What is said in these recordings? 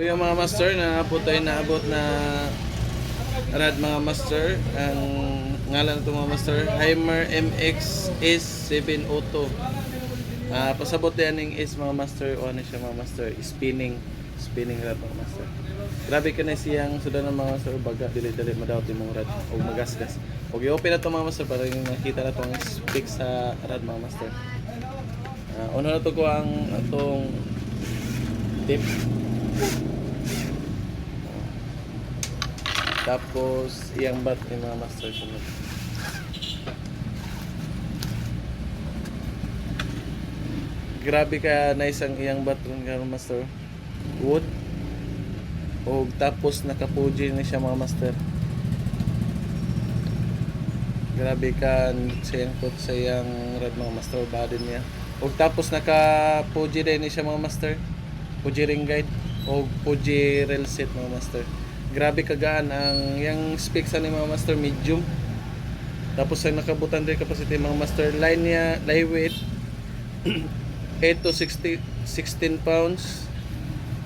yung mga master na po tayo naabot na rad mga master. Ang ngalan ng mga master Heimer MX S702. Pasabot yan ng is mga master o ano siya mga master spinning rad mga master. Grabe ka na siyang sudan ng mga master baga dili-dili madawat yung mga rad o magasgas. Og i-open na to mga master para yung nakita na tong speak sa rad mga master. Una na to ko ang atong tip. Tapos iyang bat ni mga master sunod. Grabe ka na isang iyang bat ron ka master. Wood. O tapos nakapuji na siya mga master. Grabe ka siyang put sa iyang rad mga master body niya. O tapos nakapuji din siya mga master. Puji ring guide o puji rail set mga master. Grabe kagaan ang yung specs ni mga master medium. Tapos ang nakabutan din capacity mga master line niya lightweight 8 to 16 pounds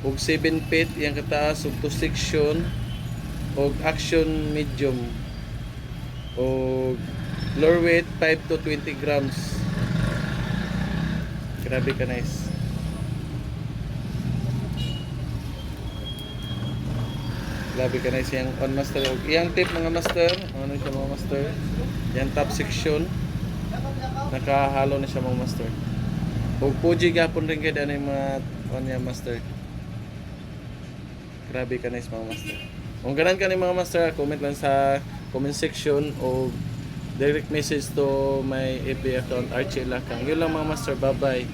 ug 7 feet yang kataas ug 2 section ug action medium ug lower weight 5 to 20 grams. Grabe ka nice. Grabe ka nice yang on master ug iyang tip mga master. Ano siya mga master? Yang top section nakahalo na siya mga master. Ug puji gapon rin kay ani mga on niya master. Grabe ka nice mga master. Kung ganan ka ni mga master, comment lang sa comment section o direct message to my FB account Archie Lakang. Yun lang mga master, bye bye.